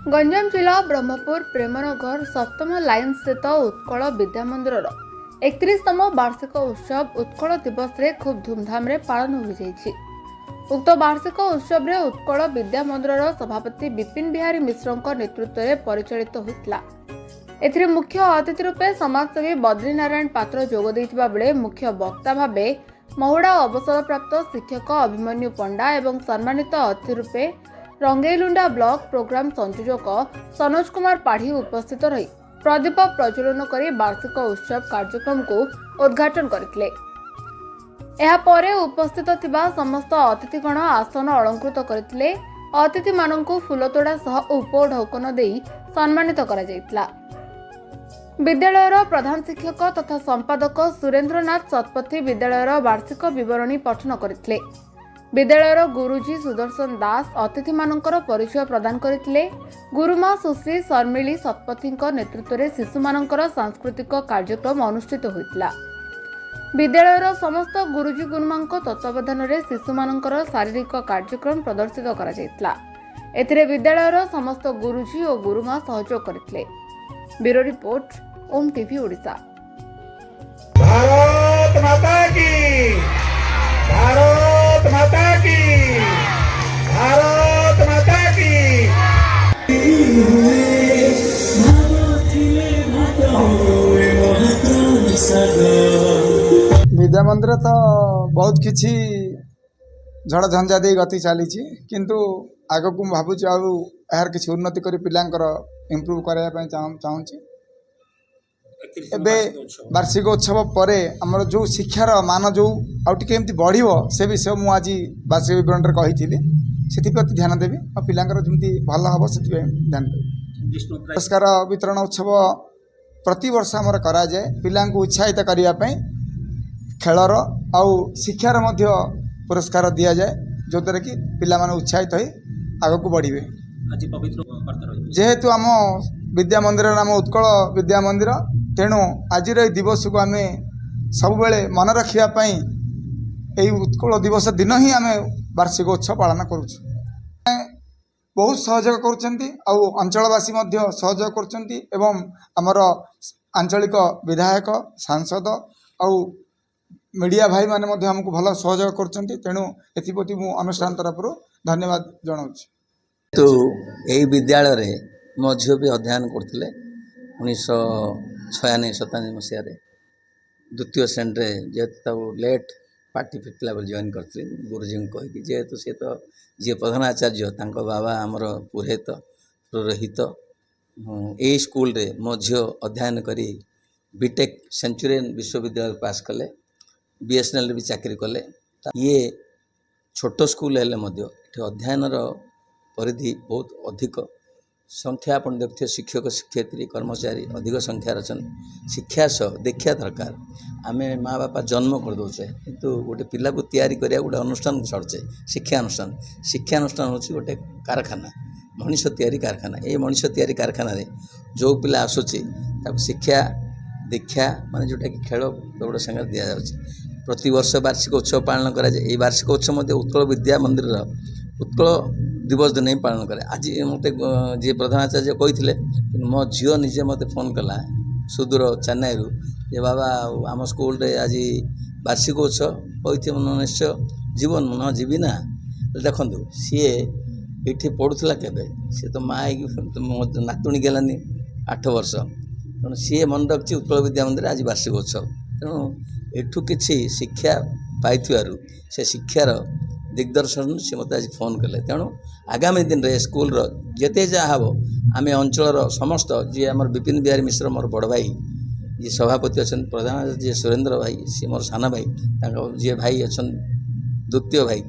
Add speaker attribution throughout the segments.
Speaker 1: गंजाम जिला ब्रह्मपुर प्रेमनगर सप्तम लाइन स्थित उत्कल विद्या मंदिर 31तम वार्षिक उत्सव उत्कल दिवस रे खूब धूमधाम रे पालन हो जाइछि। उक्त वार्षिक उत्सव रे उत्कल विद्या मंदिर सभापति विपिन बिहारी मिश्र नेतृत्व में परिचालित होता। एथिरे मुख्य अतिथि रूपे समाजसेवी बद्रीनारायण पात्र जोग देइथिबा बेले मुख्य वक्ता भावे महुड़ा अवसरप्राप्त शिक्षक अभिमन्यु पंडा एवं सम्मानित अतिथि रूपे रंगेलुंडा ब्लॉक प्रोग्राम संयोजक सनोज कुमार पाढ़ी उपस्थित रही प्रदीप प्रज्वलन करी वार्षिक उत्सव कार्यक्रम को उद्घाटन करथिले। एहा परे उपस्थित थिबा समस्त अतिथिगण आसन अलंकृत करथिले। अतिथि माननकु फुलतोड़ा सह उपढौकन देई सम्मानित करा जायतिला। विद्यालयर प्रधान शिक्षक तथा संपादक सुरेंद्रनाथ सतपथी विद्यालयर वार्षिक विवरणी पठन करथिले। विद्यालयर गुरुजी सुदर्शन दास अतिथि मानकर परिचय प्रदान करथिले। गुरुमा सुश्री शर्मिली सतपथी नेतृत्व में शिशु मानकर सांस्कृतिक कार्यक्रम अनुष्ठित होइतिला। विद्यालयर समस्त गुरुजी गुरुमा तत्वावधान में शिशु मानकर शारीरिक कार्यक्रम प्रदर्शित करा जायतिला। एथिरे विद्यालयर समस्त गुरुजी और गुरुमा सहयोग करथिले। ब्यूरो रिपोर्ट ओम टीवी ओडिशा।
Speaker 2: भारत माता की, भारत माता की, भारत माता की।
Speaker 3: विद्या मंदिर तो बहुत किछि झड़ झंझा दे गति चली किंतु आग को भावुँ यार किसी उन्नति कर पिलांकर इम्प्रूव करने चाहूँगी। एबे वार्षिक उत्सव पर आमर जो शिक्षार मान जो आमती बढ़ से विषय मुझे आज वार्षिक विवरण कही से ध्यान देवी और पिलांकर जमी भल हम से ध्यान देवी। पुरस्कार वितरण उत्सव प्रति वर्ष आमर कराए पिला उत्साहित करने खेलर आउ शिक्षार पुरस्कार दि जाए जो द्वारा कि पिला माने उत्साहित हो आग को बढ़े। जेहेतु आम विद्या मंदिर नाम उत्कल विद्या मंदिर तेणु आज दिवस को आम सब मन रखापी यही उत्कल दिवस दिन ही आम वार्षिक उत्सव पालन करुँ। बहुत सहयोग करचलवासी सहयोग कर आंचलिक विधायक सांसद आउ मीडिया भाई माने हमको भल सहयोग कर तेणु एप्रति मु अनुष्ठान तरफ धन्यवाद जनाऊँ।
Speaker 4: तो यही विद्यालय मो झील भी अध्ययन करते 1996-97 मसीह द्वितीय श्रेणी जेहेतु लेट पार्टी फिटला जॉइन करते गुरुजी को कहीकि जेहेतु सी तो जी प्रधानाचार्य बाबा आमर पुरोहित पुरोहित यही स्कूल रे मो झील अध्ययन करी बीटेक सेंचुरियन विश्वविद्यालय पास कले बीएसएनएल भी चाकरी कले। ये छोट स्कूल हेले अध्ययन परिधि बहुत अधिक संख्या अपन देखते शिक्षक शिक्षयित्री कर्मचारी अधिक संख्यार अच्छा शिक्षा सह देखा दरकार। आम माँ बापा जन्म करदे किंतु गोटे पिला को तैयारी करिया गोटे अनुष्ठान को छाड़चे शिक्षानुष्ठान हूँ गोटे कारखाना मनीष तैयारी कारखाना। ये मनीष तैयारी कारखाना रे जो पिला आसुची शिक्षा दीक्षा माने जोटा कि खेल दौड़ संगे दि जाऊँगी। प्रति वर्ष वार्षिक उत्सव पालन कराए। वार्षिक उत्सव उत्कल विद्या मंदिर उत्कल दिवस दिन ही पालन करे। आज मत जी प्रधानाचार्य कही मो झील निजे मत फोन कला सुदूर चेन्नई जे बाबा आम स्कूल रे आज वार्षिक उत्सव कही निश्चय जीवन न जीवी ना देखु सी ये पढ़ुला के सी तो माँ मो नातुणी गलानी 8 वर्ष तेणु सी मन रखी उत्कल विद्या मंदिर आज वार्षिक उत्सव तेणु एठू किसी शिक्षा पाई से शिक्षार दिग्दर्शन से मत आज फोन कले। तेणु आगामी दिन रे स्कूल जिते जहाँ हम आम अंचल समस्त जी आम विपिन बिहारी मिश्र मोर बड़ भाई जी सभापति अच्छा प्रधान जी सुरेंद्र भाई सी मोर सान भाई जी भाई अच्छा द्वितीय भाई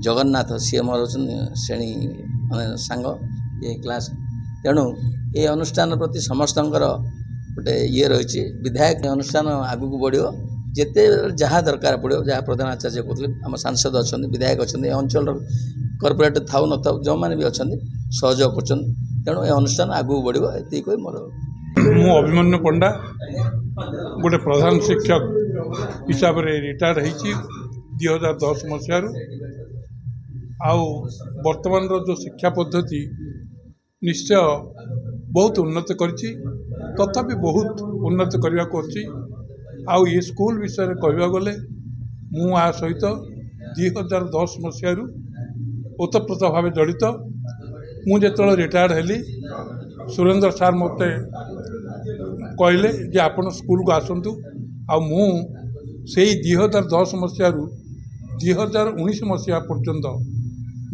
Speaker 4: जगन्नाथ सी मोर श्रेणी मान सांग ये क्लास। तेणु ये अनुष्ठान प्रति समस्त गोटे ये रही विधायक अनुष्ठान आगू को बढ़ो जिते जहाँ दरकार पड़ो जहाँ प्रधानाचार्य कहते आम सांसद अच्छा विधायक अच्छा अंचल कॉर्पोरेट थाउ न था जो मैंने भी अच्छा सहयोग कर तेणु ये अनुष्ठान आगू बढ़ो ये कोई मोर
Speaker 5: मु अभिमन्यु पंडा गोटे प्रधान शिक्षक हिसाब से रिटायर होती 2010 मसीह आउ वर्तमान जो शिक्षा पद्धति ନିଶ୍ଚୟ ବହୁତ ଉନ୍ନତି କରିଛି, ତଥାପି ବହୁତ ଉନ୍ନତି କରିବାକୁ ଅଛି। ଆଉ ଏ ସ୍କୁଲ ବିଷୟରେ କହିବାକୁ ଗଲେ ମୁଁ ଆ ସହିତ 2010 ମସିହାରୁ ଓତପ୍ରୋତ ଭାବେ ଜଡ଼ିତ। ମୁଁ ଯେତେବେଳେ ରିଟାୟାର୍ଡ଼ ହେଲି ସୁରେନ୍ଦ୍ର ସାର୍ ମୋତେ କହିଲେ ଯେ ଆପଣ ସ୍କୁଲକୁ ଆସନ୍ତୁ, ଆଉ ମୁଁ ସେଇ 2010 ମସିହାରୁ 2019 ମସିହା ପର୍ଯ୍ୟନ୍ତ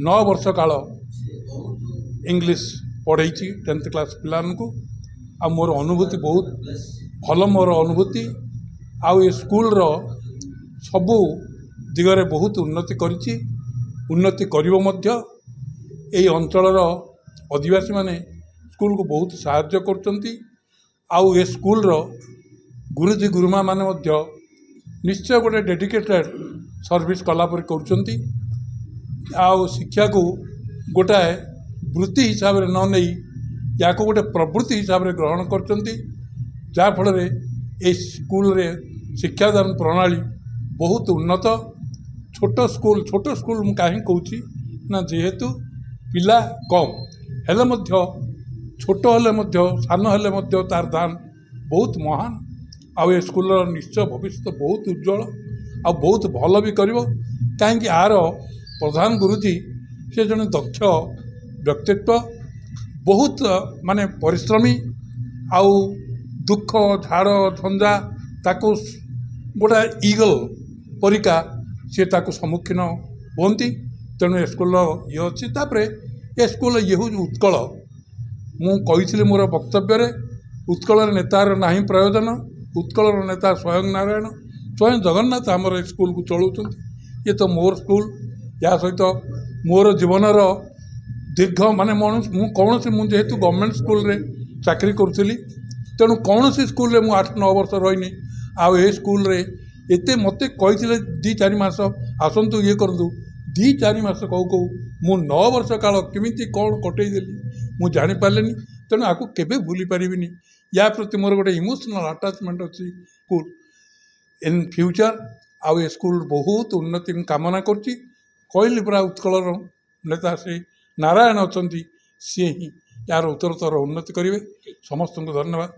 Speaker 5: 9 ବର୍ଷ କାଳ ଇଂଲିଶ ପଢ଼େଇଛି 10th କ୍ଲାସ୍ ପିଲାମାନଙ୍କୁ। ଆଉ ମୋର ଅନୁଭୂତି ବହୁତ ଭଲ, ମୋର ଅନୁଭୂତି। ଆଉ ଏ ସ୍କୁଲର ସବୁ ଦିଗରେ ବହୁତ ଉନ୍ନତି କରିଛି, ଉନ୍ନତି କରିବ ମଧ୍ୟ। ଏହି ଅଞ୍ଚଳର ଅଧିବାସୀମାନେ ସ୍କୁଲକୁ ବହୁତ ସାହାଯ୍ୟ କରୁଛନ୍ତି। ଆଉ ଏ ସ୍କୁଲର ଗୁରୁଜୀ ଗୁରୁମାମାନେ ମଧ୍ୟ ନିଶ୍ଚୟ ଗୋଟେ ଡେଡିକେଟେଡ଼ ସର୍ଭିସ୍ କଲାପରି କରୁଛନ୍ତି। ଆଉ ଶିକ୍ଷାକୁ ଗୋଟାଏ ବୃତ୍ତି ହିସାବରେ ନ ନେଇ ୟାକୁ ଗୋଟେ ପ୍ରବୃତ୍ତି ହିସାବରେ ଗ୍ରହଣ କରୁଛନ୍ତି, ଯାହାଫଳରେ ଏହି ସ୍କୁଲରେ ଶିକ୍ଷାଦାନ ପ୍ରଣାଳୀ ବହୁତ ଉନ୍ନତ। ଛୋଟ ସ୍କୁଲ ମୁଁ କାହିଁକି କହୁଛି ନା, ଯେହେତୁ ପିଲା କମ୍ ହେଲେ ମଧ୍ୟ, ଛୋଟ ହେଲେ ମଧ୍ୟ, ସାନ ହେଲେ ମଧ୍ୟ ତାର ଦାନ ବହୁତ ମହାନ। ଆଉ ଏ ସ୍କୁଲର ନିଶ୍ଚୟ ଭବିଷ୍ୟତ ବହୁତ ଉଜ୍ଜ୍ୱଳ ଆଉ ବହୁତ ଭଲ ବି କରିବ। କାହିଁକି ଆର ପ୍ରଧାନ ଗୁରୁଜୀ ସେ ଜଣେ ଦକ୍ଷ ବ୍ୟକ୍ତିତ୍ୱ, ବହୁତ ମାନେ ପରିଶ୍ରମୀ। ଆଉ ଦୁଃଖ ଝାଡ଼ ଝଞ୍ଜା ତାକୁ ଗୋଟାଏ ଇଗଲ ପରିକା ସେ ତାକୁ ସମ୍ମୁଖୀନ ହୁଅନ୍ତି। ତେଣୁ ଏ ସ୍କୁଲର ଇଏ ଅଛି। ତାପରେ ଏ ସ୍କୁଲର ଇଏ ହେଉଛି ଉତ୍କଳ। ମୁଁ କହିଥିଲି ମୋର ବକ୍ତବ୍ୟରେ, ଉତ୍କଳର ନେତାର ନାହିଁ ପ୍ରୟୋଜନ, ଉତ୍କଳର ନେତା ସ୍ୱୟଂ ନାରାୟଣ, ସ୍ୱୟଂ ଜଗନ୍ନାଥ ଆମର ଏ ସ୍କୁଲକୁ ଚଳାଉଛନ୍ତି। ଇଏ ତ ମୋର ସ୍କୁଲ, ଏହା ସହିତ ମୋର ଜୀବନର ଦୀର୍ଘ ମାନେ ମୁଁ ଯେହେତୁ ଗଭର୍ଣ୍ଣମେଣ୍ଟ ସ୍କୁଲରେ ଚାକିରି କରୁଥିଲି, ତେଣୁ କୌଣସି ସ୍କୁଲରେ ମୁଁ 8-9 ବର୍ଷ ରହିନି। ଆଉ ଏ ସ୍କୁଲରେ ଏତେ ମୋତେ କହିଥିଲେ 2-4 ମାସ ଆସନ୍ତୁ ଇଏ କରନ୍ତୁ, 2-4 ମାସ କହୁ କହୁ ମୁଁ 9 ବର୍ଷ କାଳ କେମିତି କ'ଣ କଟେଇ ଦେଲି ମୁଁ ଜାଣିପାରିଲିନି। ତେଣୁ ଆକୁ କେବେ ଭୁଲି ପାରିବିନି। ୟା ପ୍ରତି ମୋର ଗୋଟେ ଇମୋସନାଲ୍ ଆଟାଚମେଣ୍ଟ ଅଛି ସ୍କୁଲ ଇନ୍ ଫ୍ୟୁଚର। ଆଉ ଏ ସ୍କୁଲ ବହୁତ ଉନ୍ନତି କାମନା କରୁଛି। କହିଲି ପୁରା ଉତ୍କଳର ନେତା ସେ ନାରାୟଣ ଅଛନ୍ତି, ସିଏ ହିଁ ଏହାର ଉତ୍ତରୋତ୍ତର ଉନ୍ନତି କରିବେ। ସମସ୍ତଙ୍କୁ ଧନ୍ୟବାଦ।